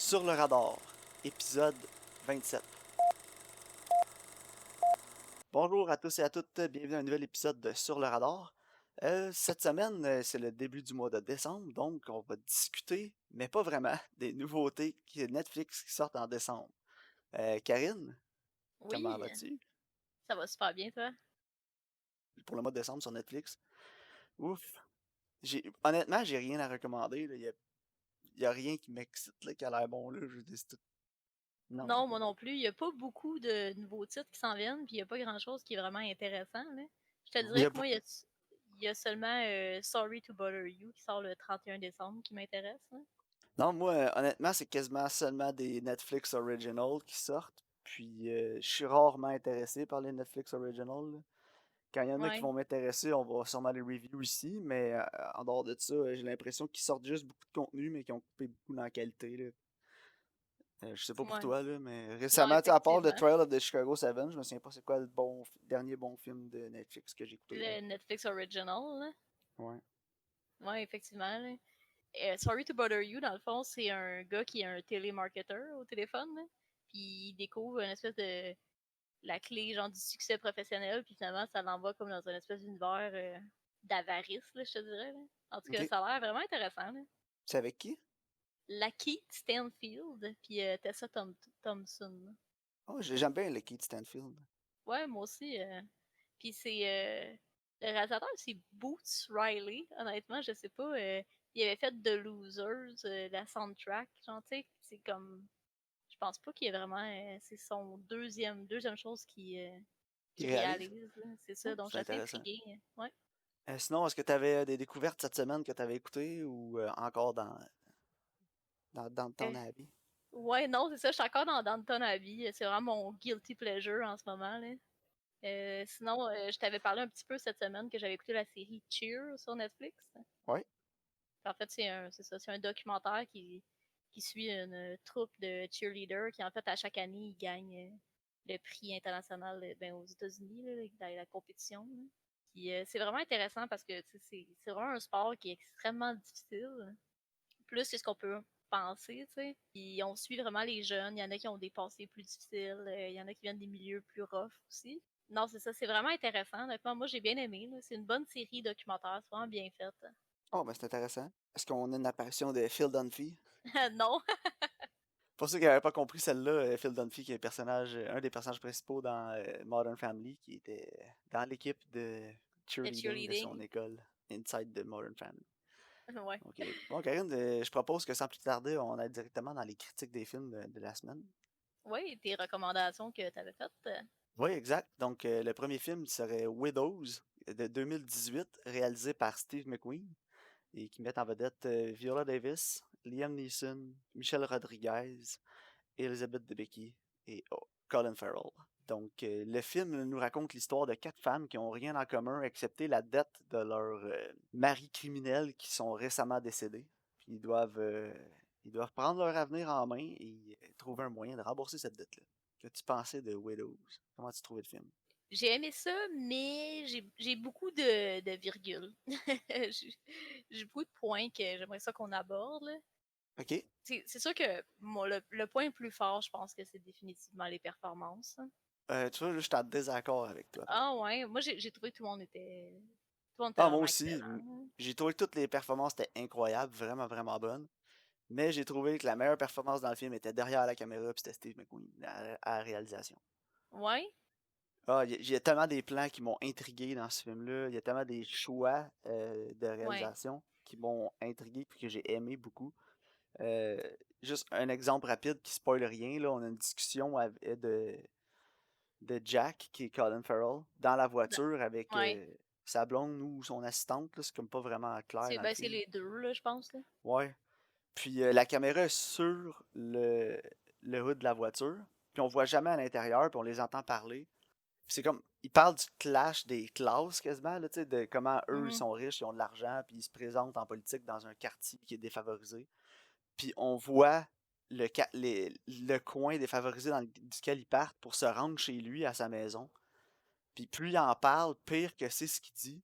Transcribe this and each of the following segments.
Sur le radar, épisode 27. Bonjour à tous et à toutes, bienvenue à un nouvel épisode de Sur le radar. Cette semaine, c'est le début du mois de décembre, donc on va discuter, mais pas vraiment, des nouveautés Netflix qui sortent en décembre. Karine, comment Oui, vas-tu ça va super bien, toi? pour le mois de décembre sur Netflix? Ouf, honnêtement, j'ai rien à recommander. Il y a rien qui m'excite, là, qui a l'air bon. Là. Non. Non, moi non plus. Il n'y a pas beaucoup de nouveaux titres qui s'en viennent, puis il n'y a pas grand-chose qui est vraiment intéressant, là. Je te Il y dirais a que moi, il y a seulement Sorry to Bother You qui sort le 31 décembre qui m'intéresse, là. Non, moi, honnêtement, c'est quasiment seulement des Netflix Originals qui sortent. Puis, je suis rarement intéressé par les Netflix Originals. Là. Quand il y en a qui Ouais, vont m'intéresser, on va sûrement les review ici. Mais en dehors de ça, j'ai l'impression qu'ils sortent juste beaucoup de contenu, mais qu'ils ont coupé beaucoup dans la qualité. Là. Je sais pas pour ouais. toi, là, mais Non, récemment, tu sais, à part The effectivement. Trial of the Chicago 7, je me souviens pas c'est quoi le dernier bon film de Netflix que j'ai écouté. Là. Le Netflix Original, là. Ouais. Ouais, effectivement, là. Sorry to Bother You, dans le fond, c'est un gars qui est un télémarketeur au téléphone, là. Puis il découvre une espèce de la clé genre du succès professionnel, puis finalement ça l'envoie comme dans un espèce d'univers d'avarice, là, je te dirais. Là. En tout cas, Ok. ça a l'air vraiment intéressant. Là. C'est avec qui? Lakeith Stanfield, puis Thompson. Là. Oh, j'aime bien le Keith Stanfield. Ouais, moi aussi. Puis c'est le réalisateur, c'est Boots Riley. Honnêtement, je sais pas. Il avait fait The Losers, la soundtrack. Genre, tu sais, c'est comme. Je pense pas qu'il est vraiment. C'est son deuxième chose Il qu'il réalise? réalise. Là. C'est ça. Oh, Donc, je c'est suis assez intéressant. intriguée. Ouais. Sinon, est-ce que tu avais des découvertes cette semaine que tu avais écoutées ou encore dans ton Euh, habit? ouais, non, c'est ça. Je suis encore dans Downton Abbey. C'est vraiment mon guilty pleasure en ce moment. Là. Sinon, je t'avais parlé un petit peu cette semaine que j'avais écouté la série Cheer sur Netflix. Oui. En fait, c'est un documentaire qui suit une troupe de cheerleaders qui, en fait, à chaque année, ils gagnent le prix international ben, aux États-Unis, là, dans la compétition. Là. Puis, c'est vraiment intéressant parce que c'est vraiment un sport qui est extrêmement difficile, plus que ce qu'on peut penser, tu sais. Puis on suit vraiment les jeunes. Il y en a qui ont des passés plus difficiles. Il y en a qui viennent des milieux plus rough aussi. Non, c'est ça. C'est vraiment intéressant. Honnêtement, moi, j'ai bien aimé. Là. C'est une bonne série documentaire. C'est vraiment bien faite. Oh, ben c'est intéressant. Est-ce qu'on a une apparition de Phil Dunphy? Non. Pour ceux qui n'avaient pas compris celle-là, Phil Dunphy, qui est un des personnages principaux dans Modern Family, qui était dans l'équipe de Le cheerleading de son cheerleading. école, Inside de Modern Family. Ouais. Ok. Bon, Karine, je propose que sans plus tarder, on aille directement dans les critiques des films de la semaine. Oui, tes recommandations que tu avais faites. Oui, exact. Donc, le premier film serait Widows de 2018, réalisé par Steve McQueen et qui met en vedette Viola Davis, Liam Neeson, Michelle Rodriguez, Elizabeth Debicki et Colin Farrell. Donc, le film nous raconte l'histoire de 4 femmes qui n'ont rien en commun excepté la dette de leur mari criminel qui sont récemment décédés. Puis ils doivent prendre leur avenir en main et trouver un moyen de rembourser cette dette-là. Qu'as-tu pensé de Widows? Comment tu trouvais le film? J'ai aimé ça, mais j'ai beaucoup de virgules. j'ai j'ai beaucoup de points que j'aimerais ça qu'on aborde. Là. OK. C'est sûr que moi, le point le plus fort, je pense que c'est définitivement les performances. Hein. Tu vois, là, je suis en désaccord avec toi, par Ah exemple. ouais, moi j'ai trouvé que tout le monde était Ah, moi vraiment aussi, excellent. j'ai trouvé que toutes les performances étaient incroyables, vraiment, vraiment bonnes. Mais j'ai trouvé que la meilleure performance dans le film était derrière la caméra, puis c'était Steve McQueen à la réalisation. Ouais, Ah, il y a tellement des plans qui m'ont intrigué dans ce film-là. Il y a tellement des choix de ouais. réalisation qui m'ont intrigué puis que j'ai aimé beaucoup. Euh, Juste un exemple rapide qui spoil rien, là, on a une discussion de Jack, qui est Colin Farrell, dans la Da- voiture avec Ouais. sa blonde ou son assistante. Là, c'est comme pas vraiment clair C'est dans le ben, c'est film. les deux, là, je pense. Là. Ouais. Puis la caméra est sur le hood de la voiture. Puis on voit jamais à l'intérieur, puis on les entend parler. Puis c'est comme, ils parlent du clash des classes quasiment, là, tu sais, de comment eux, ils Mhm. sont riches, ils ont de l'argent, puis ils se présentent en politique dans un quartier qui est défavorisé. Puis on voit le coin défavorisé duquel ils partent pour se rendre chez lui, à sa maison. Puis plus il en parle, pire que c'est ce qu'il dit.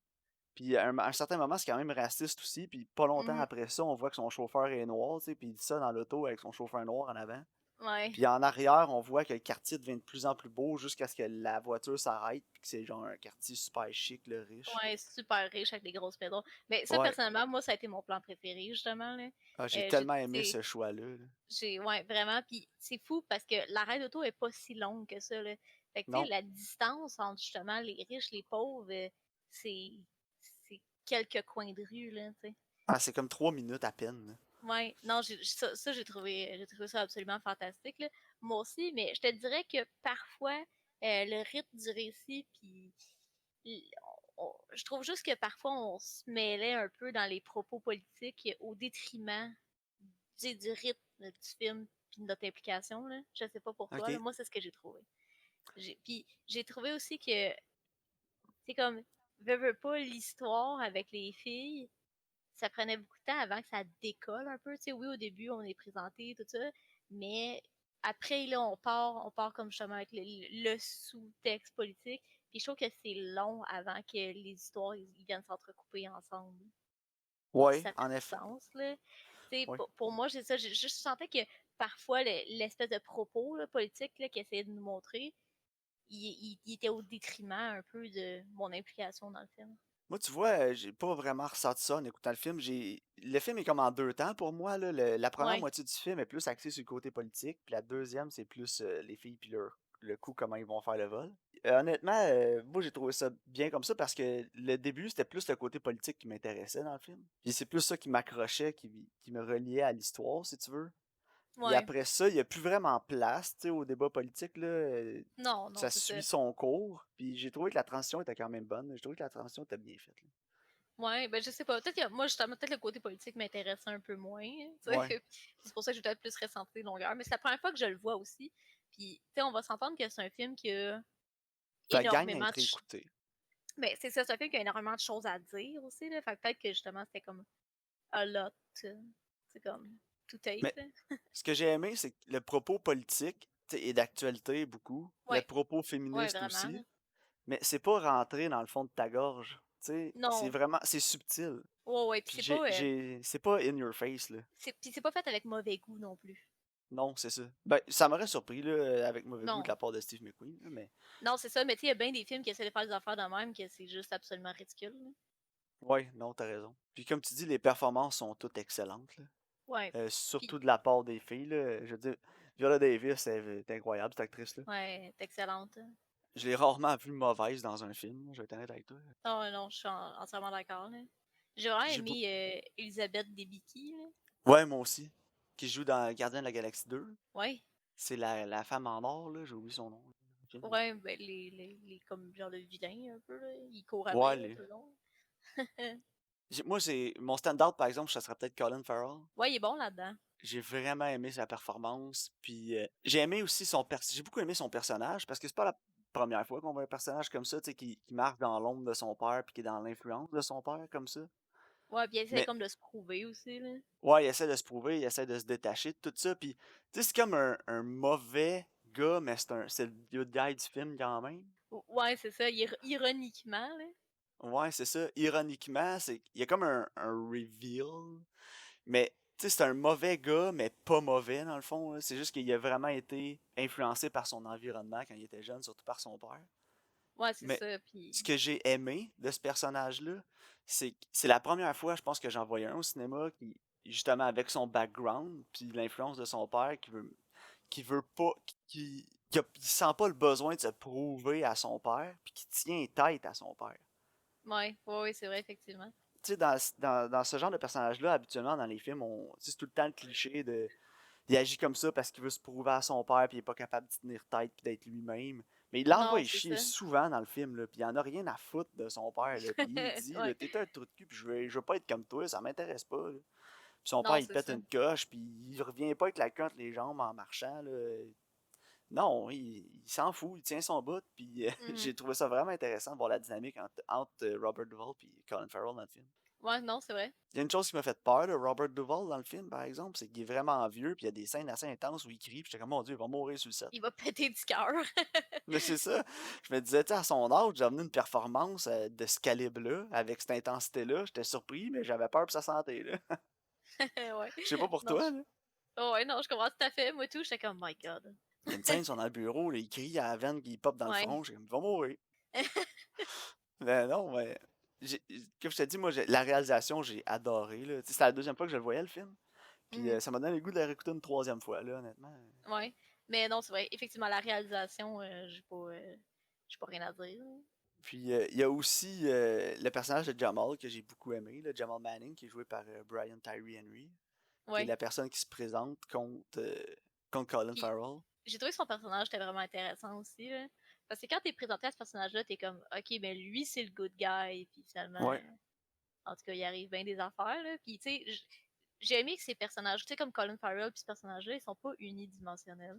Puis à un certain moment, c'est quand même raciste aussi. Puis pas longtemps Mhm. après ça, on voit que son chauffeur est noir, tu sais, puis il dit ça dans l'auto avec son chauffeur noir en avant. Ouais. Puis en arrière, on voit que le quartier devient de plus en plus beau jusqu'à ce que la voiture s'arrête, puis que c'est genre un quartier super chic, le riche. Ouais, super riche avec des grosses maisons. Mais ça, Ouais. personnellement, moi, ça a été mon plan préféré, justement, là. Ah, j'ai tellement aimé Tu sais, ce choix-là. Là. ouais, vraiment. Puis c'est fou parce que l'arrêt d'auto est pas si longue que ça, là. Fait que, tu sais, Non. la distance entre justement les riches, les pauvres, c'est c'est quelques coins de rue, là, tu sais. Ah, c'est comme 3 minutes à peine. Là. Ouais, non, ça j'ai trouvé ça absolument fantastique, là. Moi aussi, mais je te dirais que parfois, le rythme du récit, puis je trouve juste que parfois on se mêlait un peu dans les propos politiques au détriment du rythme du film puis de notre implication, là. Je sais pas pour toi, là. OK. Moi, c'est ce que j'ai trouvé. Puis j'ai trouvé aussi que c'est comme veux pas l'histoire avec les filles, ça prenait beaucoup de temps avant que ça décolle un peu. Tu sais, oui, au début, on est présenté, tout ça, mais après, là, on part comme justement avec le sous-texte politique. Puis je trouve que c'est long avant que les histoires ils viennent s'entrecouper ensemble. Pour que Ouais, ça en fasse effet. sens, là. Tu sais, Ouais. pour moi, c'est ça. Je sentais que parfois, l'espèce de propos là, politique là, qu'ils essayaient de nous montrer, il était au détriment un peu de mon implication dans le film. Moi, tu vois, j'ai pas vraiment ressenti ça en écoutant le film. Le film est comme en deux temps pour moi. Là. La première Ouais, moitié du film est plus axée sur le côté politique, puis la deuxième, c'est plus les filles puis le coup, comment ils vont faire le vol. Honnêtement, moi, j'ai trouvé ça bien comme ça parce que le début, c'était plus le côté politique qui m'intéressait dans le film. Puis c'est plus ça qui m'accrochait, qui me reliait à l'histoire, si tu veux. Puis ouais. après ça, il n'y a plus vraiment place, tu sais, au débat politique, là. Non, non, Ça c'est ça. suit son cours. Puis j'ai trouvé que la transition était quand même bonne. J'ai trouvé que la transition était bien faite. Là. Ouais, ben je sais pas. Peut-être que moi, justement, peut-être le côté politique m'intéressait un peu moins. Tu sais. Ouais. C'est pour ça que j'ai peut-être plus ressentir longueur. Mais c'est la première fois que je le vois aussi. Puis, tu sais, on va s'entendre que c'est un film qui a Ça gagne à énormément être écouté. mais c'est ça, c'est un film qui a énormément de choses à dire aussi, là. Fait que peut-être que justement, c'était comme a lot. C'est comme to take, Mais là. ce que j'ai aimé, c'est que le propos politique tu sais, est d'actualité beaucoup. Le Ouais, propos ouais, féministe vraiment, là. aussi. Mais c'est pas rentré dans le fond de ta gorge. Tu sais, c'est Non. vraiment, c'est subtil. Ouais, ouais. Puis Puis c'est pas in your face, là. c'est pas fait avec mauvais goût non plus. Non, c'est ça. Ben, ça m'aurait surpris, là, avec mauvais goût de Non. la part de Steve McQueen, là, mais Non, c'est ça, mais tu sais, il y a bien des films qui essaient de faire des affaires de même que c'est juste absolument ridicule, là. ouais, non, t'as raison. Puis comme tu dis, les performances sont toutes excellentes, là. Ouais. Puis, Surtout de la part des filles, là. Je veux dire, Viola Davis est incroyable, cette actrice-là. ouais, c'est excellente. Je l'ai rarement vue mauvaise dans un film, je vais être honnête avec toi. Non, non, je suis entièrement d'accord, là. J'ai vraiment Puis j'ai beau- aimé Elisabeth Debicki, là. Ouais, moi aussi. Qui joue dans Gardien de la Galaxie 2. Ouais. C'est la femme en or, là, j'ai oublié son nom. Ouais, ben, les comme genre le vilain, un peu, là. Il court Ouais, après, là, tout le long. Moi, c'est mon stand-out, par exemple, ça serait peut-être Colin Farrell. Ouais, il est bon là-dedans. J'ai vraiment aimé sa performance. Puis j'ai aimé aussi j'ai beaucoup aimé son personnage parce que c'est pas la première fois qu'on voit un personnage comme ça, tu sais, qui marche dans l'ombre de son père puis qui est dans l'influence de son père comme ça. Ouais, puis il essaie Mais comme de se prouver aussi, là. ouais, il essaie de se prouver, il essaie de se détacher de tout ça. Puis tu sais, c'est comme un mauvais gars, mais c'est le good guy du film quand même. Ouais, c'est ça, ironiquement, là. Ouais, c'est ça. Ironiquement, il y a comme un reveal. Mais, tu sais, c'est un mauvais gars, mais pas mauvais, dans le fond. Là. C'est juste qu'il a vraiment été influencé par son environnement quand il était jeune, surtout par son père. Ouais, c'est Mais ça, puis... ce que j'ai aimé de ce personnage-là, c'est la première fois, je pense, que j'en voyais un au cinéma qui, justement, avec son background, puis l'influence de son père, qui veut pas, qui sent pas le besoin de se prouver à son père, puis qui tient tête à son père. Ouais, ouais, ouais, c'est vrai, effectivement. Tu sais, dans ce genre de personnage-là, habituellement, dans les films, tu sais, c'est tout le temps le cliché de. Il agit comme ça parce qu'il veut se prouver à son père, puis il est pas capable de tenir tête, puis d'être lui-même. Mais il l'envoie Non, c'est chier ça. souvent dans le film, là, puis il en a rien à foutre de son père. Là, puis il dit là, Ouais. t'es un trou de cul, puis je veux pas être comme toi, ça m'intéresse pas. Là. Puis son père, Non, il c'est pète ça. une coche, puis il revient pas avec la queue entre les jambes en marchant. Là. Non, il s'en fout, il tient son bout, puis Mhm. j'ai trouvé ça vraiment intéressant de voir la dynamique entre Robert Duvall et Colin Farrell dans le film. Ouais, non, c'est vrai. Il y a une chose qui m'a fait peur de Robert Duvall dans le film, par exemple, c'est qu'il est vraiment vieux, puis il y a des scènes assez intenses où il crie, puis j'étais comme, mon Dieu, il va mourir sur le set. Il va péter du cœur. Mais c'est ça. Je me disais, tu sais, à son âge, j'ai amené une performance de ce calibre-là, avec cette intensité-là. J'étais surpris, mais j'avais peur pour sa santé, là. Ouais. Je sais pas pour Non, toi, là. oh, ouais, non, je comprends tout à fait. Moi, tout, j'étais comme, my God. Il y a une scène, ils sont dans le bureau, là, il crie à la veine, qui pop dans le Ouais. front. J'ai comme, il va mourir. Mais non, mais. Comme je t'ai dit, moi, la réalisation, j'ai adoré, là. Tu sais, c'était la deuxième fois que je le voyais, le film. Puis Mhm. ça m'a donné le goût de la réécouter une troisième fois, là, honnêtement. Ouais. Mais non, c'est vrai. Effectivement, la réalisation, j'ai pas rien à dire. Puis il y a aussi le personnage de Jamal que j'ai beaucoup aimé, là, Jamal Manning, qui est joué par Brian Tyree Henry, qui est Ouais. la personne qui se présente contre Colin Puis, Farrell. j'ai trouvé son personnage était vraiment intéressant aussi, là. Parce que quand t'es présenté à ce personnage-là, t'es comme, ok, ben lui, c'est le good guy. Puis finalement, Ouais. en tout cas, il arrive bien des affaires, là. Puis, tu sais, j'ai aimé que ces personnages, tu sais, comme Colin Farrell puis ce personnage-là, ils sont pas unidimensionnels.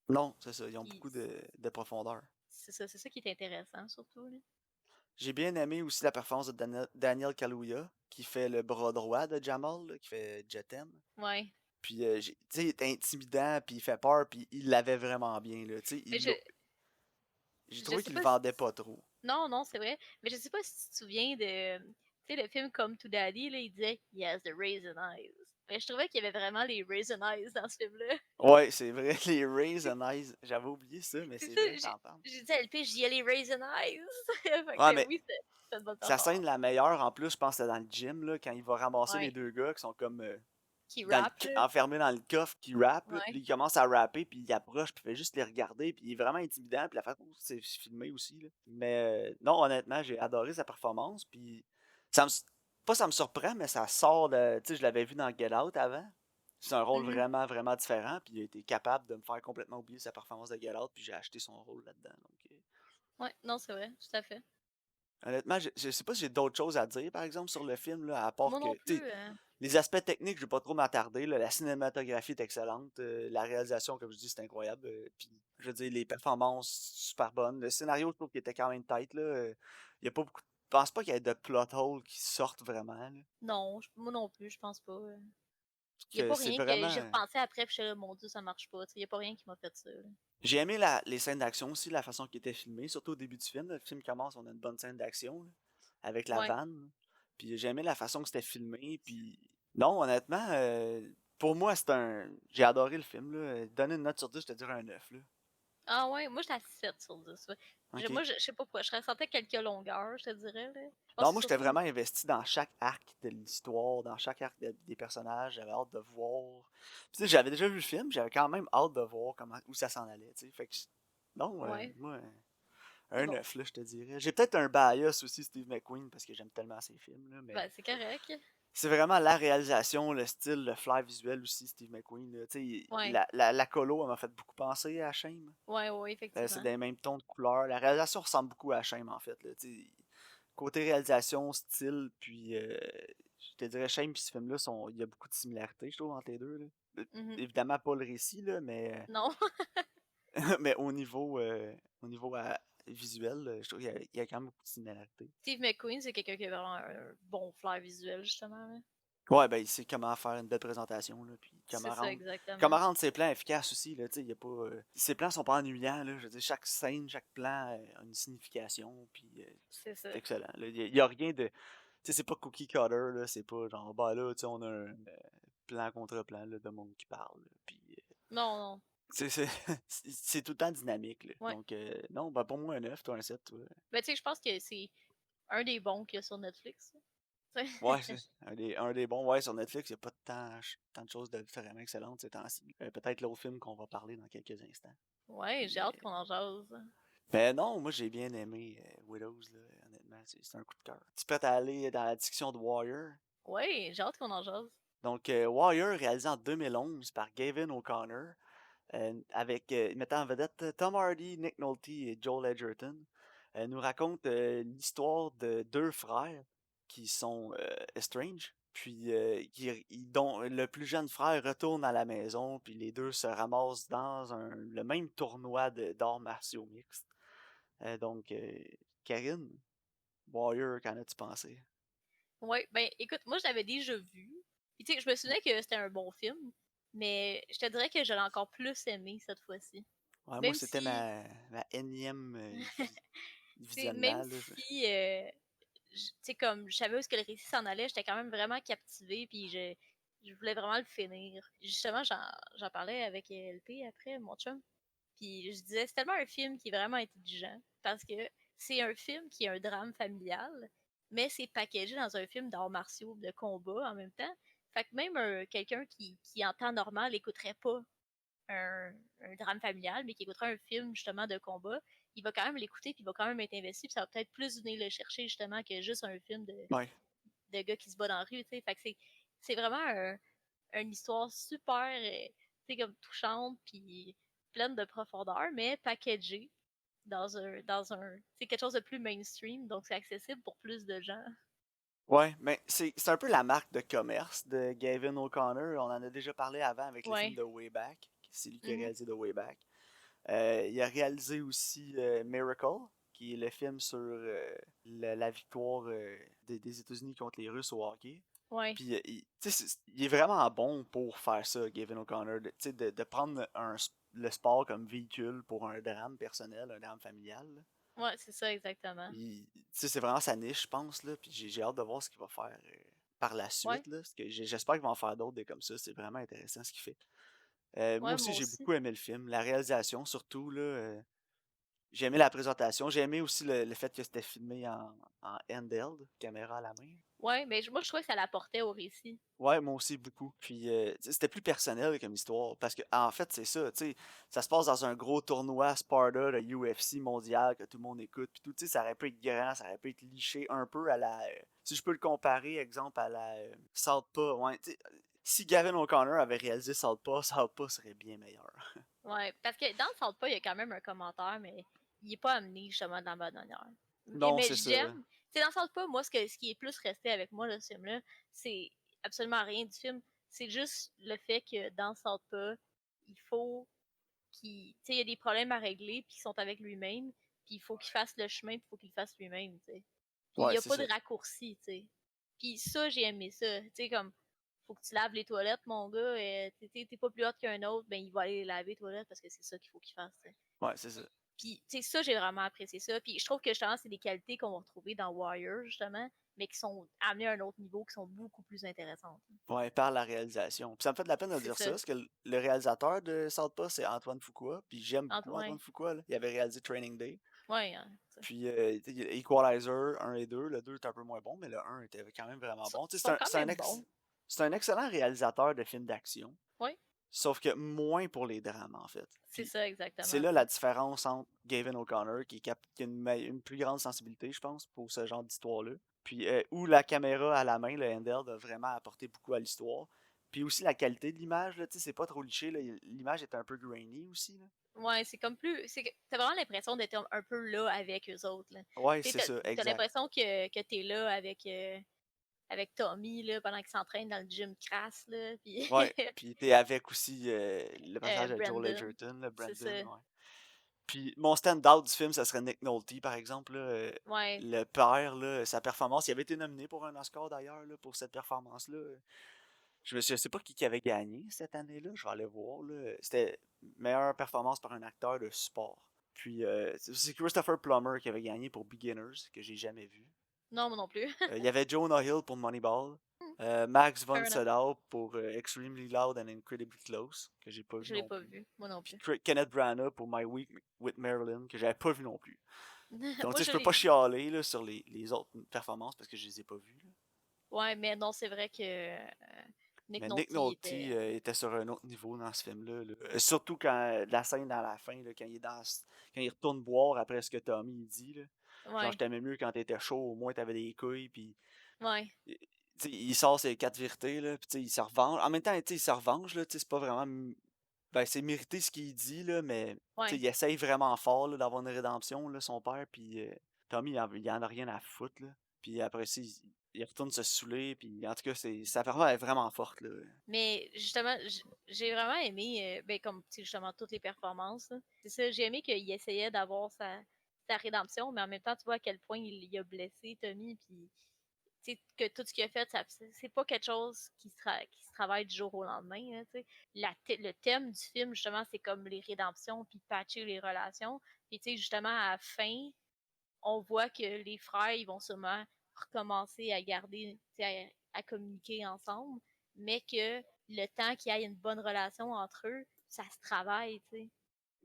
Non, c'est ça, ils ont Puis, beaucoup de profondeur. c'est ça qui est intéressant, surtout, là. J'ai bien aimé aussi la performance de Daniel Kaluuya, qui fait le bras droit de Jamal, là, qui fait Jetem. Ouais. Puis, tu sais, il est intimidant, puis il fait peur, puis il l'avait vraiment bien, là. Tu sais, Mais j'ai je trouvé sais qu'il le pas vendait pas trop. non, non, c'est vrai. Mais je sais pas si tu te souviens de. Tu sais, le film Come to Daddy, là, il disait He has the raisin eyes. Mais je trouvais qu'il y avait vraiment les raisin eyes dans ce film-là. Ouais, c'est vrai, les Rays and Eyes, j'avais oublié ça, mais C'est c'est ça, vrai, t'en parles. j'ai dit à LP, j'y ai les raisin eyes. Fait Ouais, que mais oui, c'est une bonne sa scène performance. la meilleure, en plus, je pense que c'est dans le gym, là, quand il va ramasser les Ouais. deux gars qui sont comme Qui rap, là. enfermés dans le coffre, qui rappent, là, Ouais. puis il commence à rapper, puis il approche, puis il fait juste les regarder, puis il est vraiment intimidant, puis la façon dont c'est filmé aussi. Là. Mais non, honnêtement, j'ai adoré sa performance, puis ça me, pas ça me surprend, mais ça sort de. Tu sais, je l'avais vu dans Get Out avant. C'est un rôle Mhm. vraiment, vraiment différent, puis il a été capable de me faire complètement oublier sa performance de Get Out, puis j'ai acheté son rôle là-dedans. Donc, Ouais, non, c'est vrai, tout à fait. honnêtement, je sais pas si j'ai d'autres choses à dire, par exemple, sur le film, là, à part Moi que, non tu sais, plus. les aspects techniques, je vais pas trop m'attarder, là. La cinématographie est excellente, la réalisation, comme je dis, c'est incroyable. Puis, je veux dire, les performances, super bonnes. Le scénario, je trouve qu'il était quand même tight, là. Il y a pas beaucoup. Je pense pas qu'il y ait de plot holes qui sortent vraiment, là. Non, moi non plus, je pense pas. Il y a Que pas c'est rien que vraiment. j'ai repensé après, puis je suis là, mon Dieu, ça marche pas. Il y a pas rien qui m'a fait ça. Là. J'ai aimé les scènes d'action aussi, la façon qui était filmée, surtout au début du film. Le film commence, on a une bonne scène d'action, là, avec la Ouais. vanne. Puis j'ai aimé la façon que c'était filmé. Puis non, honnêtement, pour moi, c'est un. J'ai adoré le film. Là. Donner une note sur 10, je te dirais un 9. Là. Ah ouais, moi j'étais à 7 sur 10. Ouais. Ok. Moi, je sais pas pourquoi. Je ressentais quelques longueurs, je te dirais. Là. Je pense Non, que moi, c'est j'étais surtout. vraiment investi dans chaque arc de l'histoire, dans chaque arc des personnages. J'avais hâte de voir. Puis, tu sais, j'avais déjà vu le film, j'avais quand même hâte de voir où ça s'en allait. Tu sais. Fait que, non, Ouais, moi, c'est un bon. 9 là, je te dirais. J'ai peut-être un bias aussi, Steve McQueen, parce que j'aime tellement ses films, là, mais Ben, c'est correct. c'est vraiment la réalisation, le style, le flair visuel aussi, Steve McQueen. Là. Tu sais, Ouais, la colo, elle m'a fait beaucoup penser à Shame. ouais, C'est effectivement. des mêmes tons de couleurs. La réalisation ressemble beaucoup à Shame, en fait. Là. Tu sais, côté réalisation, style, puis je te dirais Shame et ce film-là, il y a beaucoup de similarités, je trouve, entre les deux. Là. Mhm. Évidemment, pas le récit, là, mais, Non, mais au niveau visuel, je trouve qu'il y a quand même beaucoup de similarités. Steve McQueen, c'est quelqu'un qui a vraiment un bon flair visuel, justement. Là. Ouais, ben, il sait comment faire une belle présentation, là, puis C'est ça, exactement. comment rendre ses plans efficaces aussi, là, tu sais, il y a pas, ses plans sont pas ennuyants, là, je veux dire, chaque scène, chaque plan a une signification, puis C'est ça. c'est excellent, là, il y a rien de, tu sais, c'est pas cookie cutter, là, c'est pas genre, bah là, tu sais, on a un plan contre plan, là, de monde qui parle, là, puis Non, non. c'est c'est tout le temps dynamique, là, Ouais. donc non, ben, pour moi un 9 toi un 7 toi. Ben, tu sais, je pense que c'est un des bons qu'il y a sur Netflix. Là. Ouais, c'est un des bons. Ouais, sur Netflix, il n'y a pas tant de choses de vraiment excellentes ces temps-ci. Peut-être l'autre film qu'on va parler dans quelques instants. Ouais, j'ai hâte Mais, qu'on en jase. mais non, moi j'ai bien aimé Widows, là, honnêtement, c'est un coup de cœur. Tu peux aller dans la discussion de Warrior. Ouais, j'ai hâte qu'on en jase. Donc, Warrior, réalisé en 2011 par Gavin O'Connor, avec mettant en vedette Tom Hardy, Nick Nolte et Joel Edgerton, nous raconte l'histoire de deux frères qui sont estranged, puis dont le plus jeune frère retourne à la maison, puis les deux se ramassent dans le même tournoi d'arts martiaux mixtes. Donc, Karine, Warrior, qu'en as-tu pensé? Ouais, ben écoute, moi je l'avais déjà vu. Puis tu sais, je me souvenais que c'était un bon film, mais je te dirais que je l'ai encore plus aimé cette fois-ci. Ouais, moi, Même c'était si, ma énième tu sais, même visionnement, là. si, tu sais, comme je savais où est-ce que le récit s'en allait, j'étais quand même vraiment captivée, puis je voulais vraiment le finir. Puis justement, j'en parlais avec LP après, mon chum. Puis je disais, c'est tellement un film qui est vraiment intelligent parce que c'est un film qui est un drame familial, mais c'est packagé dans un film d'arts martiaux, de combat en même temps. Fait que même quelqu'un qui en temps normal écouterait pas un drame familial, mais qui écouterait un film justement de combat, il va quand même l'écouter, puis il va quand même être investi, puis ça va peut-être plus venir le chercher justement que juste un film Ouais. de gars qui se bat dans la rue, tu sais. Fait que c'est vraiment une histoire super, tu sais, comme touchante, puis pleine de profondeur, mais packagée c'est quelque chose de plus mainstream, donc c'est accessible pour plus de gens. Ouais, mais c'est un peu la marque de commerce de Gavin O'Connor. On en a déjà parlé avant avec les films Ouais. de Wayback. C'est lui qui a Mhm. réalisé The Wayback. Il a réalisé aussi Miracle, qui est le film sur la victoire des États-Unis contre les Russes au hockey. Ouais. Puis, tu sais, il est vraiment bon pour faire ça, Gavin O'Connor, tu sais, de prendre le sport comme véhicule pour un drame personnel, un drame familial. Là. Ouais, c'est ça exactement. Tu sais, c'est vraiment sa niche, je pense, là. Puis j'ai hâte de voir ce qu'il va faire par la Ouais. suite, là. Parce que j'espère qu'il va en faire d'autres des comme ça. C'est vraiment intéressant ce qu'il fait. Moi Ouais, aussi, moi j'ai aussi. beaucoup aimé le film. La réalisation, surtout, là. J'ai aimé la présentation. J'ai aimé aussi le fait que c'était filmé en handheld, caméra à la main. Ouais, mais moi je trouvais que ça l'apportait au récit. Ouais, moi aussi, beaucoup. Puis, tu sais, c'était plus personnel comme histoire. Parce que, en fait, c'est ça, tu sais, ça se passe dans un gros tournoi Sparta de UFC mondial que tout le monde écoute. Puis tout, tu sais, ça aurait pu être grand, ça aurait pu être liché un peu à la. Si je peux le comparer, exemple, à la Southpaw. Ouais, tu sais, si Gavin O'Connor avait réalisé Southpaw, Southpaw serait bien meilleur. Ouais, parce que dans le Salt pas, il y a quand même un commentaire, mais il est pas amené justement de la bonne manière. Non, Mais c'est ça. j'aime. Tu sais, dans le Salt pas, moi, ce qui est plus resté avec moi, de ce film-là, c'est absolument rien du film. C'est juste le fait que dans le Salt pas, il faut tu sais, il y a des problèmes à régler, puis ils sont avec lui-même, puis il faut qu'il fasse le chemin, puis il faut qu'il le fasse lui-même, tu sais. Puis il Ouais, n'y a c'est pas ça. de raccourci, tu sais. Puis ça, j'ai aimé ça. Tu sais, comme, faut que tu laves les toilettes, mon gars, et t'es pas plus hot qu'un autre, ben il va aller laver les toilettes parce que c'est ça qu'il faut qu'il fasse, t'sais. Ouais, c'est ça. Puis, tu sais, ça, j'ai vraiment apprécié ça. Puis je trouve que justement, c'est des qualités qu'on va retrouver dans Warrior, justement, mais qui sont amenées à un autre niveau, qui sont beaucoup plus intéressantes. Ouais, par la réalisation. Puis ça me fait de la peine de C'est dire ça. ça, parce que le réalisateur de Southpaw, c'est Antoine Fuqua. Puis j'aime beaucoup Antoine Ouais. Fuqua, là. Il avait réalisé Training Day. Ouais, hein, Puis, tu sais, il y a Equalizer 1 et 2. Le 2 est un peu moins bon, mais le 1 était quand même vraiment bon. Tu sais, sont quand même bons. c'est un excellent réalisateur de films d'action. Ouais, Sauf que moins pour les drames, en fait. c'est Puis, ça c'est exactement, là tu la sais. différence entre Gavin O'Connor, qui a une plus grande sensibilité, je pense, pour ce genre d'histoire-là. Puis, où la caméra à la main, le handheld, a vraiment apporté beaucoup à l'histoire. Puis aussi la qualité de l'image, là, tu sais, c'est pas trop liché, là. L'image est un peu grainy aussi, là. Ouais, c'est comme plus. T'as vraiment l'impression d'être un peu là avec eux autres, là. Ouais, Tu sais, c'est ça, t'as exact. l'impression que t'es là avec Tommy, là, pendant qu'il s'entraîne dans le gym crasse, là. Puis Ouais, puis t'es avec aussi le personnage de Joel Brandon, Edgerton, là, c'est Brandon, ça. ouais. Puis mon stand-out du film, ça serait Nick Nolte, par exemple, là, Ouais. le père, là, sa performance, il avait été nominé pour un Oscar d'ailleurs, là, pour cette performance-là. Je sais pas qui avait gagné cette année-là, je vais aller voir, là. C'était meilleure performance par un acteur de support. Puis c'est Christopher Plummer qui avait gagné pour Beginners, que j'ai jamais vu. Non, moi non plus. Il y avait Jonah Hill pour Moneyball. Max von Fair enough. Sydow pour Extremely Loud and Incredibly Close, que j'ai pas vu Je l'ai non pas plus. vu, moi non Puis plus. Kenneth Branagh pour My Week with Marilyn, que j'avais pas vu non plus. Donc, tu Moi, sais, je je peux l'ai pas vu. chialer là, sur les autres performances parce que je les ai pas vues. Là. Ouais, mais non, c'est vrai que Nick Mais Nick Nolte Nolte était. était sur un autre niveau dans ce film-là. Là. Surtout quand la scène dans la fin, là, quand quand il retourne boire après ce que Tommy il dit. Là. Genre, je Ouais, t'aimais mieux quand t'étais chaud, au moins t'avais des couilles, puis ouais, il sort ses quatre vérités, là, puis il se revanche. En même temps, il se revanche, là, c'est pas vraiment. Ben, c'est mérité ce qu'il dit, là, mais ouais. il essaye vraiment fort là, d'avoir une rédemption, là, son père, puis Tommy, il en a rien à foutre, là. Puis après ça, il retourne se saouler, puis en tout cas, sa performance est vraiment forte, là. Mais justement, j'ai vraiment aimé, ben, comme tu sais, justement toutes les performances, là. C'est ça, j'ai aimé qu'il essayait d'avoir sa rédemption, mais en même temps, tu vois à quel point il a blessé Tommy, puis que tout ce qu'il a fait, c'est pas quelque chose qui se travaille du jour au lendemain. Là, le thème du film, justement, c'est comme les rédemptions, puis patcher les relations. Puis, justement, à la fin, on voit que les frères, ils vont sûrement recommencer à garder, à communiquer ensemble, mais que le temps qu'il y ait une bonne relation entre eux, ça se travaille, tu sais.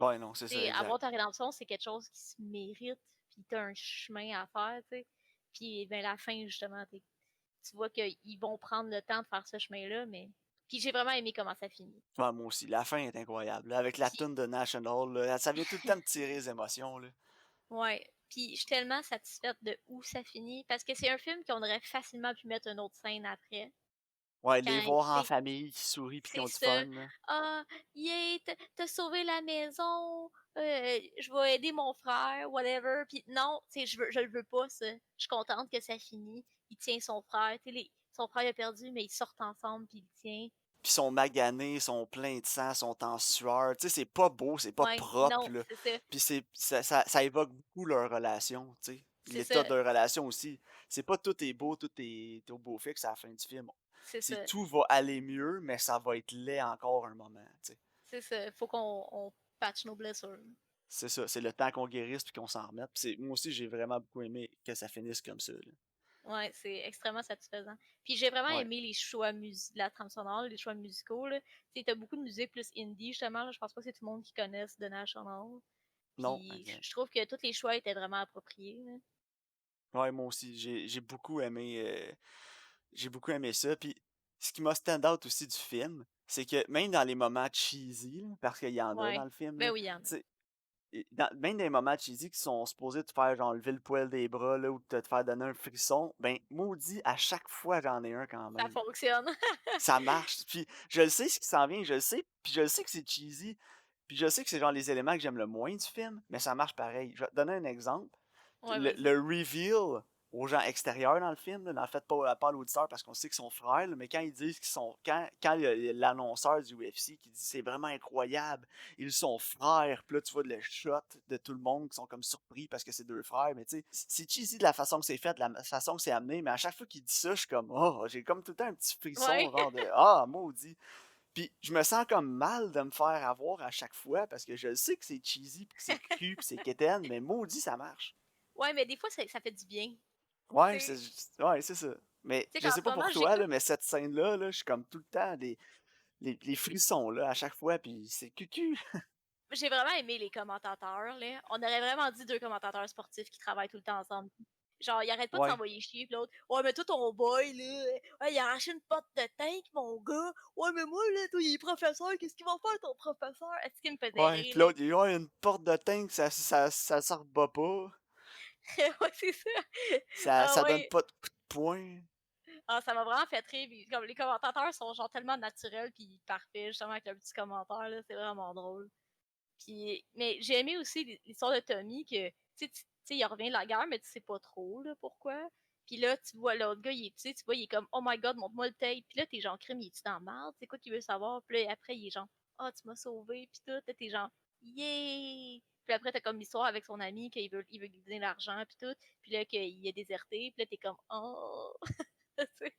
Ouais, non, c'est ça, Avoir exact. ta rédemption, c'est quelque chose qui se mérite, puis t'as un chemin à faire, tu sais. Puis, ben, la fin, justement, tu vois qu'ils vont prendre le temps de faire ce chemin-là, mais. Puis j'ai vraiment aimé comment ça finit. Ouais, moi aussi, la fin est incroyable, là, avec la Puis, tune de National, là, ça vient tout le temps me tirer les émotions, là. ouais. Puis je suis tellement satisfaite de où ça finit, parce que c'est un film qu'on aurait facilement pu mettre une autre scène après. Ouais, les Quand, voir en famille qui sourient pis qui c'est ont du ça. fun, là. Ah, yay, t'as sauvé la maison, je vais aider mon frère, whatever. Puis non, je le veux pas, ça. Je suis contente que ça finit. Il tient son frère, son frère il a perdu, mais ils sortent ensemble, puis il le tient. Pis sont maganés, sont pleins de sang, sont en sueur. Tu sais, c'est pas beau, c'est pas Ouais, propre, non, là. c'est ça. Pis ça évoque beaucoup leur relation, tu sais. C'est L'état ça. de leur relation aussi. C'est pas tout est beau, tout est au beau fixe à la fin du film. C'est C'est ça. tout va aller mieux, mais ça va être laid encore un moment, tu sais. C'est ça. Faut qu'on patche nos blessures. C'est ça, c'est le temps qu'on guérisse puis qu'on s'en remette. Puis moi aussi, j'ai vraiment beaucoup aimé que ça finisse comme ça, là. Ouais, c'est extrêmement satisfaisant. Puis j'ai vraiment Ouais, aimé les choix de la trame sonore, les choix musicaux, là. Tu sais, t'as beaucoup de musique plus indie, justement, là. Je pense pas que c'est tout le monde qui connaisse The National. non, Puis exact. je trouve que tous les choix étaient vraiment appropriés, là. Ouais, moi aussi, j'ai beaucoup aimé ça. Puis ce qui m'a stand out aussi du film, c'est que même dans les moments cheesy, là, parce qu'il y en a dans Ouais. le film, Ben là, oui, Yann. tu sais, même dans les moments cheesy qui sont supposés te faire genre lever le poil des bras là, ou te faire donner un frisson, ben maudit, à chaque fois j'en ai un quand Ça même. fonctionne. Ça marche. Puis je le sais ce qui s'en vient, je le sais, puis je le sais que c'est cheesy, puis je sais que c'est genre les éléments que j'aime le moins du film, mais ça marche pareil. Je vais te donner un exemple. Ouais, Le vas-y. reveal aux gens extérieurs dans le film, là, dans le fait pas à l'auditeur parce qu'on sait qu'ils sont frères, là, mais quand ils disent qu'ils sont. Quand il y a l'annonceur du UFC qui dit c'est vraiment incroyable, ils sont frères, puis là tu vois le shot de tout le monde qui sont comme surpris parce que c'est deux frères, mais tu sais, c'est cheesy de la façon que c'est fait, de la façon que c'est amené, mais à chaque fois qu'il dit ça, je suis comme oh, j'ai comme tout le temps un petit Ouais. frisson, genre de ah, maudit. Puis je me sens comme mal de me faire avoir à chaque fois parce que je sais que c'est cheesy, puis que c'est cru, puis c'est quétaine, mais maudit, ça marche. Ouais, mais des fois, ça fait du bien. Tu Ouais, sais, ouais, c'est ça. Mais je qu'en sais ce pas moment, pour toi, j'écoute. là, mais cette scène-là, là, je suis comme tout le temps les frissons là, à chaque fois, puis c'est cucu. J'ai vraiment aimé les commentateurs, là. On aurait vraiment dit deux commentateurs sportifs qui travaillent tout le temps ensemble. Genre, ils arrêtent pas de Ouais. s'envoyer chier, pis l'autre, ouais, mais toi, ton boy, là, ouais, il a arraché une porte de tank, mon gars. Ouais, mais moi, là, toi, il est professeur, qu'est-ce qu'il va faire, ton professeur? Est-ce qu'il me faisait Ouais. rire, Puis là? l'autre, il y a une porte de tank, ça se rebat pas. Ouais, c'est ça. Ah Ça donne ouais. pas de coup de poing. Ah, ça m'a vraiment fait rire. Puis, comme les commentateurs sont genre tellement naturels puis parfaits, justement, avec un petit commentaire, là, c'est vraiment drôle. Puis, mais j'ai aimé aussi l'histoire de Tommy que, tu sais, il revient de la guerre, mais tu sais pas trop, là, pourquoi. Puis là, tu vois l'autre gars, tu vois, il est comme, oh my god, montre-moi le tape. Puis là, t'es genre, crime, il est-tu dans la merde? C'est quoi qu'il veut savoir? Puis là, après, il est genre, ah, tu m'as sauvé. Puis tout, là, t'es genre, yay! Puis après, t'as comme l'histoire avec son ami qu'il veut lui donner l'argent, puis tout. Puis là, qu'il a déserté. Puis là, t'es comme, oh!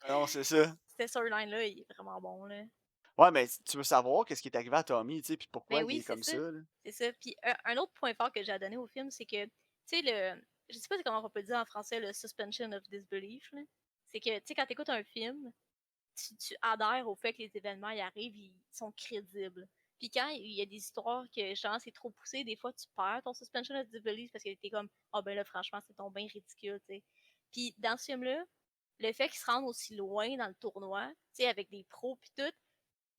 Ah non, c'est ça. Cette storyline-là, il est vraiment bon, là. Ouais, mais tu veux savoir qu'est-ce qui est arrivé à Tommy, tu sais, puis pourquoi Ben il oui, est c'est comme ça. ça, là. C'est ça. Puis un autre point fort que j'ai à donner au film, c'est que, tu sais, je sais pas comment on peut dire en français le suspension of disbelief, là. C'est que, tu sais, quand t'écoutes un film, tu adhères au fait que les événements y arrivent, ils sont crédibles. Puis quand il y a des histoires que, genre, c'est trop poussé, des fois, tu perds ton suspension of disbelief parce que t'es comme, ah ben là, franchement, c'est ton bien ridicule, tu sais. Puis dans ce film-là, le fait qu'ils se rendent aussi loin dans le tournoi, tu sais, avec des pros puis tout,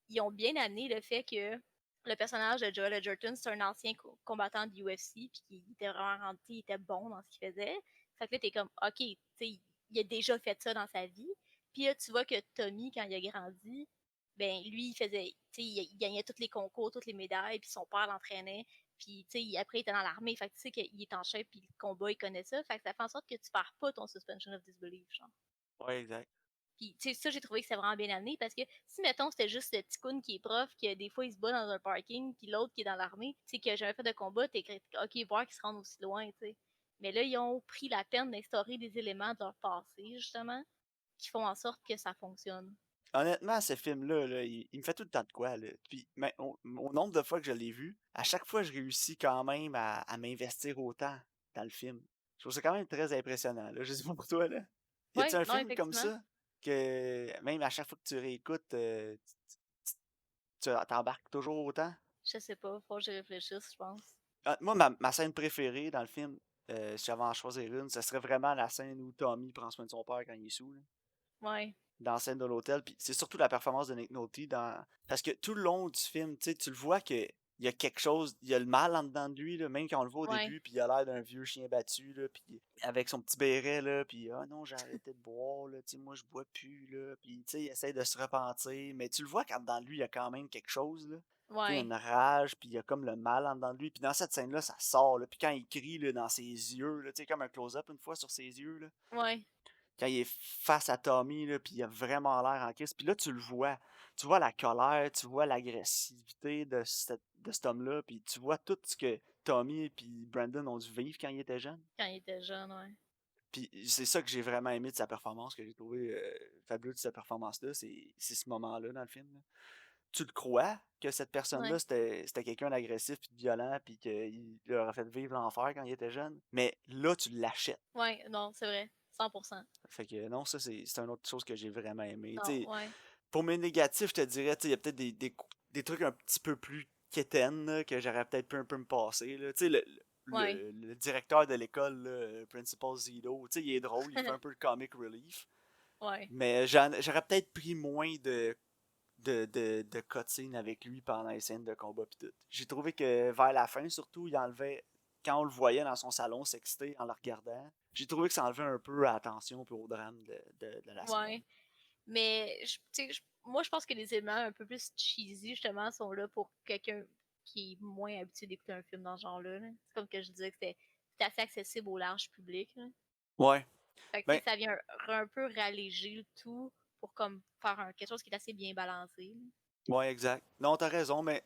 ils ont bien amené le fait que le personnage de Joel Edgerton, c'est un ancien combattant de UFC, puis qui était vraiment rendu, il était bon dans ce qu'il faisait. Fait que là, t'es comme, ok, tu sais, il a déjà fait ça dans sa vie. Puis là, tu vois que Tommy, quand il a grandi, ben lui, il faisait, tu sais, il gagnait tous les concours, toutes les médailles, puis son père l'entraînait. Puis, tu sais, après, il était dans l'armée. Fait que tu sais qu'il est en chef, puis le combat, il connaît ça. Fait que ça fait en sorte que tu perds pas ton suspension of disbelief, genre. Ouais, exact. Puis, tu sais, ça, j'ai trouvé que c'était vraiment bien amené parce que si, mettons, c'était juste le ticoun qui est prof, que des fois, il se bat dans un parking, puis l'autre qui est dans l'armée, tu sais, qui a jamais fait de combat, t'es ok, voir qu'ils se rendent aussi loin, tu sais. Mais là, ils ont pris la peine d'instaurer des éléments de leur passé, justement. qui font en sorte que ça fonctionne. Honnêtement, ce film-là, là, il me fait tout le temps de quoi, là. Puis, mais au nombre de fois que je l'ai vu, à chaque fois, je réussis quand même à m'investir autant dans le film. Je trouve ça quand même très impressionnant, là. Je sais pas pour toi, là. Y a-tu Ouais, un non, film comme effectivement. ça que même à chaque fois que tu réécoutes, tu t'embarques toujours autant? Je sais pas, faut que j'y réfléchisse, je pense. Ah, moi, ma scène préférée dans le film, si j'avais à en choisir une, ce serait vraiment la scène où Tommy prend soin de son père quand il est sous, là. Ouais, Dans la scène de l'hôtel. Puis c'est surtout la performance de Nick Nolte dans. Parce que tout le long du film, tu sais, tu le vois que il y a quelque chose, il y a le mal en dedans de lui, là, même quand on le voit au ouais, début, puis il a l'air d'un vieux chien battu, là, puis avec son petit béret, là, puis ah non, j'ai arrêté de boire, là, tu sais, moi je bois plus, là, puis tu sais, il essaie de se repentir, mais tu le vois qu'en dedans de lui, il y a quand même quelque chose, là. Tu sais, ouais, une rage, puis il y a comme le mal en dedans de lui, puis dans cette scène-là, ça sort, là, puis quand il crie, là, dans ses yeux, là, tu sais, comme un close-up une fois sur ses yeux, là ouais, quand il est face à Tommy, là, puis il a vraiment l'air en crise. Puis là, tu le vois. Tu vois la colère, tu vois l'agressivité de cet homme-là, puis tu vois tout ce que Tommy et Brandon ont dû vivre quand ils étaient jeunes. quand il était jeune, ouais. Puis c'est ça que j'ai vraiment aimé de sa performance, que j'ai trouvé fabuleux de sa performance-là, c'est ce moment-là dans le film, là. Tu le crois que cette personne-là, Ouais, c'était quelqu'un d'agressif puis de violent, puis qu'il leur a fait vivre l'enfer quand il était jeune. Mais là, tu l'achètes. ouais, non, c'est vrai, 100%. Fait que non, ça, c'est une autre chose que j'ai vraiment aimé. Tu Non, sais, ouais, pour mes négatifs, je te dirais, tu sais, il y a peut-être des trucs un petit peu plus quétaines là, que j'aurais peut-être pu un peu me passer. Là. Tu sais, ouais, le directeur de l'école, là, Principal Zito, tu sais, il est drôle, il fait un peu de comic relief. ouais, Mais j'aurais peut-être pris moins de cutscenes avec lui pendant les scènes de combat pis tout. J'ai trouvé que vers la fin, surtout, il enlevait. Quand on le voyait dans son salon s'exciter en le regardant, j'ai trouvé que ça enlevait un peu à l'attention et au drame de la scène. ouais. Mais, tu sais, moi, je pense que les éléments un peu plus cheesy, justement, sont là pour quelqu'un qui est moins habitué d'écouter un film dans ce genre-là. Là. C'est comme que je disais que c'était assez accessible au large public. Là. Ouais. Fait que, tu Ben, sais, ça vient un peu ralléger le tout pour comme faire quelque chose qui est assez bien balancé. ouais, exact. Non, t'as raison, mais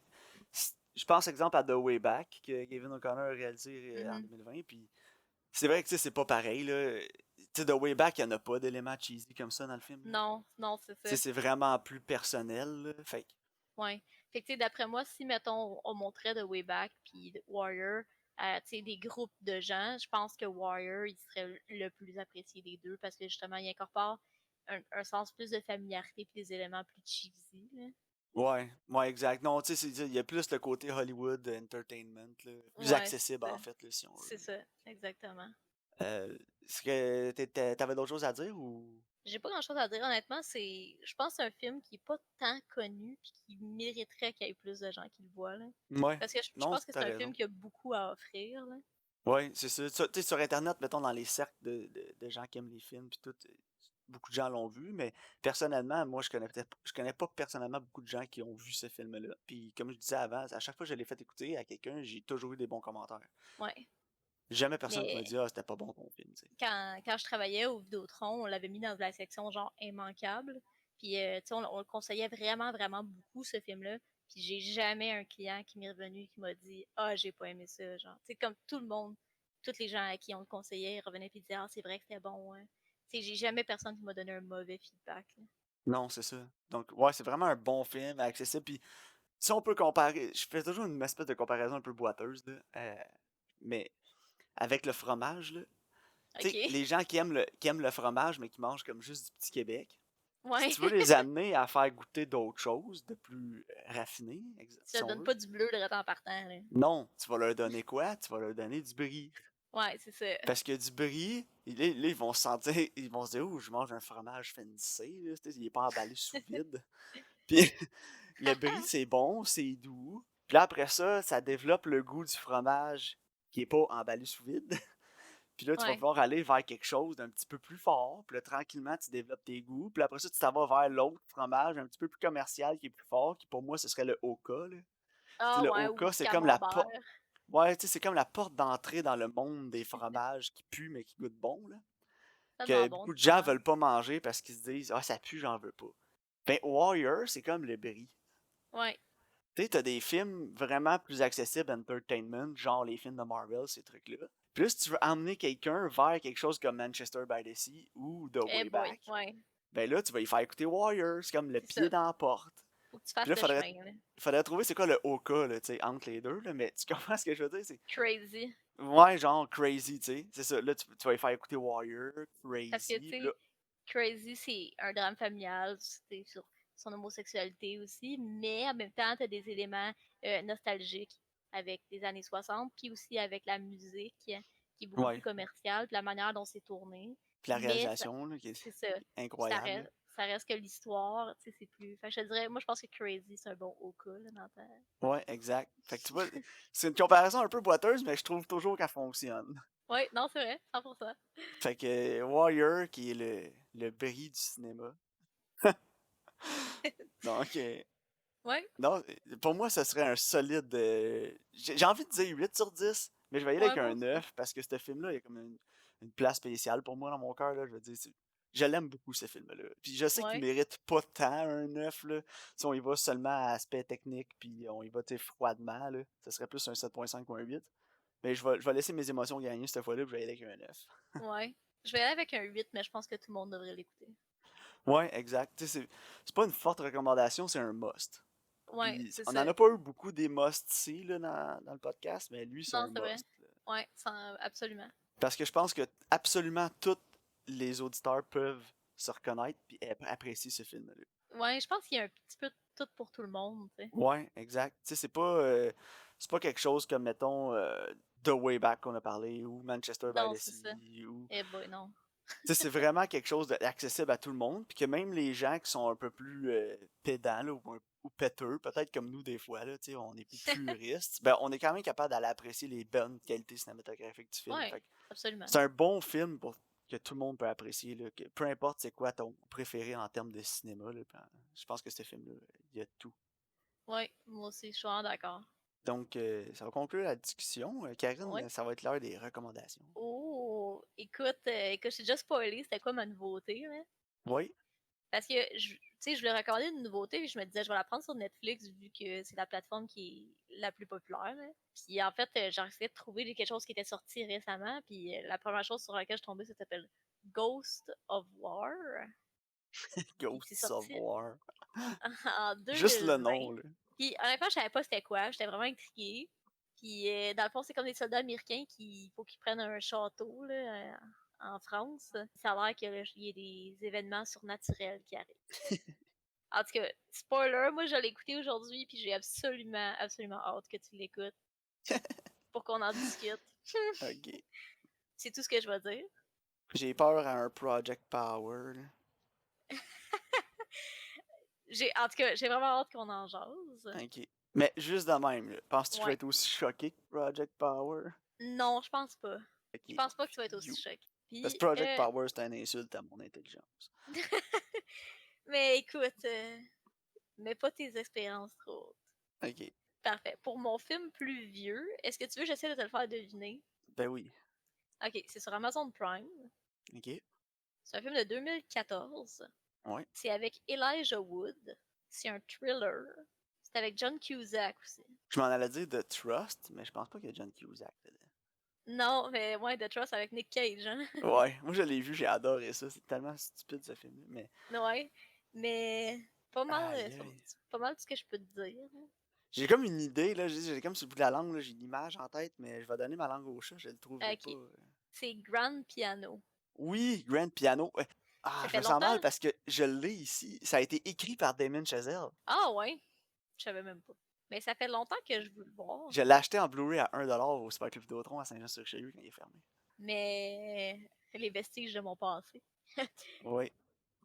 je pense, exemple, à The Way Back, que Kevin O'Connor a réalisé en Mhm. 2020, puis c'est vrai que, tu sais, c'est pas pareil, là. Tu sais, The Way Back, il y en a pas d'éléments cheesy comme ça dans le film, là. Non, non, c'est Tu sais, ça. c'est vraiment plus personnel, là. Fait que, Ouais. Fait que, tu sais, d'après moi, si, mettons, on montrait The Way Back puis Warrior, tu sais, des groupes de gens, je pense que Warrior, il serait le plus apprécié des deux parce que, justement, il incorpore un sens plus de familiarité puis des éléments plus cheesy, là. ouais, exact. Non, tu sais, il y a plus le côté Hollywood Entertainment, là, plus Ouais, accessible, c'est ça. en fait, là, si on C'est veut. ça, exactement. Est-ce que t'avais d'autres choses à dire ou. J'ai pas grand-chose à dire, honnêtement. Je pense que c'est un film qui est pas tant connu puis qui mériterait qu'il y ait plus de gens qui le voient, là. Ouais, Parce que je non, pense que t'as c'est un film raison. qui a beaucoup à offrir, là. Ouais, c'est ça. Tu sais, sur Internet, mettons, dans les cercles de gens qui aiment les films, puis tout, beaucoup de gens l'ont vu, mais personnellement, moi, je connais pas personnellement beaucoup de gens qui ont vu ce film-là. Puis, comme je disais avant, à chaque fois que je l'ai fait écouter à quelqu'un, j'ai toujours eu des bons commentaires. Ouais. Jamais personne qui m'a Mais dit, ah, c'était pas bon ton film, tu sais. quand je travaillais au Vidéotron, on l'avait mis dans la section genre immanquable. Puis, tu sais, on le conseillait vraiment, vraiment beaucoup, ce film-là. Puis, j'ai jamais un client qui m'est revenu et qui m'a dit ah, j'ai pas aimé ça. Genre, tu sais, comme tout le monde, tous les gens à qui on le conseillait, ils revenaient et disaient ah, c'est vrai que c'était bon. Hein. Tu sais, j'ai jamais personne qui m'a donné un mauvais feedback. Là. Non, c'est ça. Donc, ouais, c'est vraiment un bon film, accessible. Puis, si on peut comparer, je fais toujours une espèce de comparaison un peu boiteuse, là, mais avec le fromage, là. Tu sais, OK. les gens qui aiment le fromage, mais qui mangent comme juste du petit Québec, si Ouais. tu veux les amener à faire goûter d'autres choses, de plus raffinées, Tu si ne on donnes veut, pas du bleu de en partant. Là. non, tu vas leur donner quoi? Tu vas leur donner du brie. Ouais, c'est ça. Parce que du brie, là, ils vont se sentir, ils vont se dire, oh, je mange un fromage fancy, là, tu sais, il est pas emballé sous vide. Puis le brie, c'est bon, c'est doux. Puis là, après ça, ça développe le goût du fromage qui est pas emballé sous vide. Puis là, tu vas Ouais. pouvoir aller vers quelque chose d'un petit peu plus fort. Puis là, tranquillement, tu développes tes goûts. Puis après ça, tu t'en vas vers l'autre fromage un petit peu plus commercial qui est plus fort, qui pour moi, ce serait le Oka. Là. Tu sais, Ah le ouais, ou Oka, du c'est comme la camembert. porte. Ouais, tu sais, c'est comme la porte d'entrée dans le monde des fromages qui puent mais qui goûtent bon. Là. Que Tellement bon, beaucoup de gens justement. veulent pas manger parce qu'ils se disent, ah, ça pue, j'en veux pas. Ben, Warrior, c'est comme le brie. Ouais. Tu sais, t'as des films vraiment plus accessibles entertainment, genre les films de Marvel, ces trucs-là. Puis là, si tu veux emmener quelqu'un vers quelque chose comme Manchester by the Sea ou The Eh Way boy. Back, Ouais. ben là, tu vas y faire écouter Warrior. C'est comme le C'est pied ça. dans la porte. Faut que tu Puis fasses là, le chemin, là. faudrait trouver c'est quoi le Oka, là, tu sais, entre les deux, là. Mais tu comprends ce que je veux dire? C'est, Crazy. ouais, genre Crazy, tu sais. C'est ça. Là, tu vas y faire écouter Warrior, Parce que, tu Crazy. Puis là, sais, Crazy, c'est un drame familial, c'est sur son homosexualité aussi, mais en même temps, t'as des éléments nostalgiques avec les années 60, puis aussi avec la musique qui est beaucoup plus ouais. commerciale, puis la manière dont c'est tourné. Puis la Mais réalisation, là, qui est c'est ça. Puis incroyable, là. ça reste que l'histoire, tu sais, c'est plus. Enfin, je te dirais, moi, je pense que Crazy, c'est un bon Oka, là, dans ta. Ouais, exact. Fait que tu vois, c'est une comparaison un peu boiteuse, mais je trouve toujours qu'elle fonctionne. Ouais, non, c'est vrai, 100%. Fait que Warrior, qui est le bris du cinéma. Donc, Ouais, non, pour moi, ce serait un solide. J'ai envie de dire 8 sur 10, mais je vais y aller ouais, avec moi un aussi. 9 parce que ce film-là, il y a comme une place spéciale pour moi dans mon cœur. Là, je veux dire, je l'aime beaucoup, ce film-là. Puis je sais qu'il Ouais. mérite pas tant un 9. Là. Si on y va seulement à aspect technique, puis on y va froidement, là, ça serait plus un 7.5 ou un 8. Mais je vais laisser mes émotions gagner cette fois-là, puis je vais y aller avec un 9. Ouais. Je vais aller avec un 8, mais je pense que tout le monde devrait l'écouter. Ouais, exact. Tu sais, c'est pas une forte recommandation, c'est un must. Ouais, Puis c'est on ça. n'en a pas eu beaucoup des must ici là, dans le podcast, mais lui, c'est Non, un c'est vrai. must. Là. Ouais, absolument. Parce que je pense que absolument tous les auditeurs peuvent se reconnaître et apprécier ce film-là. Ouais, je pense qu'il y a un petit peu de tout pour tout le monde, tu sais. Ouais, exact. Tu sais, c'est pas quelque chose comme, mettons, The Way Back qu'on a parlé, ou Manchester by Non, the c'est ça. Sea, ou Eh boy, non. tu sais, c'est vraiment quelque chose d'accessible à tout le monde, puis que même les gens qui sont un peu plus pédants là, ou péteux, peut-être comme nous des fois, là, tu sais, on est plus puristes, ben, on est quand même capable d'aller apprécier les bonnes qualités cinématographiques du film. Ouais, Fait que absolument. c'est un bon film que tout le monde peut apprécier, là, que, peu importe c'est quoi ton préféré en termes de cinéma, là, ben, je pense que ce film-là, il y a tout. Ouais, moi aussi, je suis vraiment d'accord. Donc, ça va conclure la discussion. Ouais. Karine, ça va être l'heure des recommandations. Oh, écoute, je t'ai déjà spoilé, c'était quoi ma nouveauté, là? Oui, Parce que, tu sais, je voulais recommander une nouveauté, puis je me disais, je vais la prendre sur Netflix, vu que c'est la plateforme qui est la plus populaire, là. Puis en fait, j'ai essayé de trouver quelque chose qui était sorti récemment, puis la première chose sur laquelle je suis tombée, ça s'appelle Ghost of War. Puis c'est Ghosts of sorti War. en Juste le 2020. nom, là. Puis honnêtement, je savais pas c'était quoi. J'étais vraiment intriguée. Puis dans le fond, c'est comme des soldats américains qui faut qu'ils prennent un château là, en France. Ça a l'air qu'il y a des événements surnaturels qui arrivent. En tout cas, spoiler, moi je l'ai écouté aujourd'hui, puis j'ai absolument, absolument hâte que tu l'écoutes pour qu'on en discute. Ok. C'est tout ce que je vais dire. J'ai peur à un Project Power, là. En tout cas, j'ai vraiment hâte qu'on en jase. Ok. Mais juste de même, là. Penses-tu que je vais Ouais. être aussi choqué que Project Power? Non, je pense pas. Je Ok. pense pas que tu vas être aussi You. choqué. Parce que Puis, Project Power, c'est une insulte à mon intelligence. mais écoute, mets pas tes expériences trop hautes. Ok. Parfait. Pour mon film plus vieux, est-ce que tu veux que j'essaie de te le faire deviner? Ben oui. Ok, c'est sur Amazon Prime. Ok. C'est un film de 2014. Ouais. C'est avec Elijah Wood. C'est un thriller. C'est avec John Cusack aussi. Je m'en allais dire The Trust, mais je pense pas qu'il y a John Cusack dedans. Non, mais ouais, The Trust avec Nick Cage, hein? Ouais. Moi, je l'ai vu, j'ai adoré ça. C'est tellement stupide, ce film-là. Mais. Ouais, mais Aïe, aïe. c'est pas mal tout ce que je peux te dire. J'ai comme une idée, là. J'ai comme sur le bout de la langue, là. J'ai une image en tête, mais je vais donner ma langue au chat. Je le trouverai pas. Ok, c'est Grand Piano. Oui, Grand Piano. Ouais. Ah, Ça je fait me sens mal longtemps? parce que je l'ai ici. Ça a été écrit par Damon Chazelle. Ah ouais, je savais même pas. Mais ça fait longtemps que je veux le voir. Je l'ai acheté en Blu-ray à 1$ au Super Club Vidéotron à Saint-Jean-sur-Richelieu quand il est fermé. Mais les vestiges de mon passé. Oui.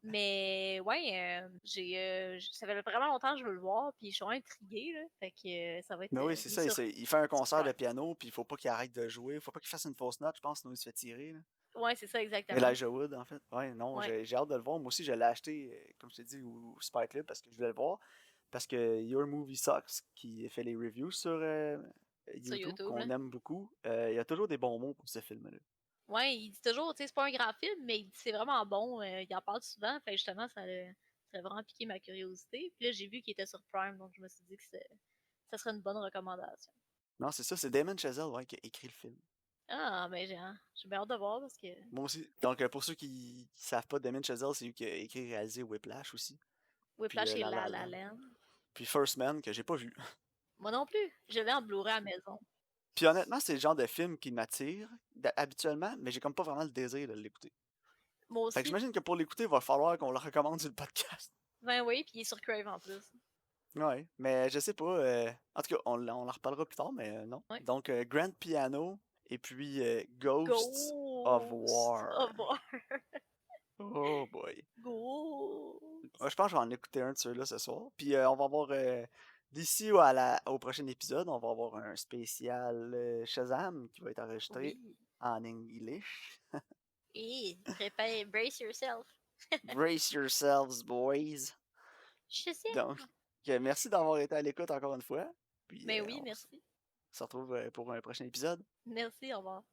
Mais ouais, ça fait vraiment longtemps que je veux le voir, puis je suis vraiment intriguée, là. Fait que ça va être Mais oui, c'est il est ça. sur, Il fait un sur concert de Prime. piano, puis il faut pas qu'il arrête de jouer. Il faut pas qu'il fasse une fausse note, je pense, sinon il se fait tirer. Là. Ouais, c'est ça exactement. Elijah Wood, en fait. Ouais, non, Ouais, j'ai hâte de le voir. Moi aussi, je l'ai acheté, comme je t'ai dit, au Super Club parce que je voulais le voir. Parce que Your Movie Sucks, qui fait les reviews sur sur YouTube, YouTube, là. qu'on aime beaucoup, il y a toujours des bons mots pour ce film-là. Ouais, il dit toujours, tu sais, c'est pas un grand film, mais il dit c'est vraiment bon. Il en parle souvent, fait que justement, ça a vraiment piqué ma curiosité. Puis là, j'ai vu qu'il était sur Prime, donc je me suis dit que ça serait une bonne recommandation. Non, c'est ça, c'est Damon Chazelle ouais, qui a écrit le film. Ah, mais j'ai bien hâte de voir parce que Moi aussi. Donc, pour ceux qui savent pas, Damien Chazelle, c'est lui qui a écrit et réalisé Whiplash aussi. Puis Whiplash et La La La La Land. Land. Puis First Man, que j'ai pas vu. Moi non plus. Je l'ai en Blu-ray à la maison. Puis honnêtement, c'est le genre de film qui m'attire habituellement, mais j'ai comme pas vraiment le désir de l'écouter. Moi Fait que aussi. j'imagine que pour l'écouter, il va falloir qu'on le recommande sur le podcast. Ben oui, puis il est sur Crave en plus. Ouais, mais je sais pas. En tout cas, on en reparlera plus tard, mais non. Ouais. Donc, Grand Piano et puis Ghosts of Ghost War. of War. Oh boy. Ouais, Ghost. je pense que je vais en écouter un de ceux-là ce soir. Puis on va avoir, d'ici au prochain épisode, on va avoir un spécial Shazam qui va être enregistré Oui. en English. Et prépare, brace yourself. Brace yourselves, boys. Je sais. Donc, merci d'avoir été à l'écoute encore une fois. Puis Mais oui, on merci. se retrouve pour un prochain épisode. Merci, au revoir.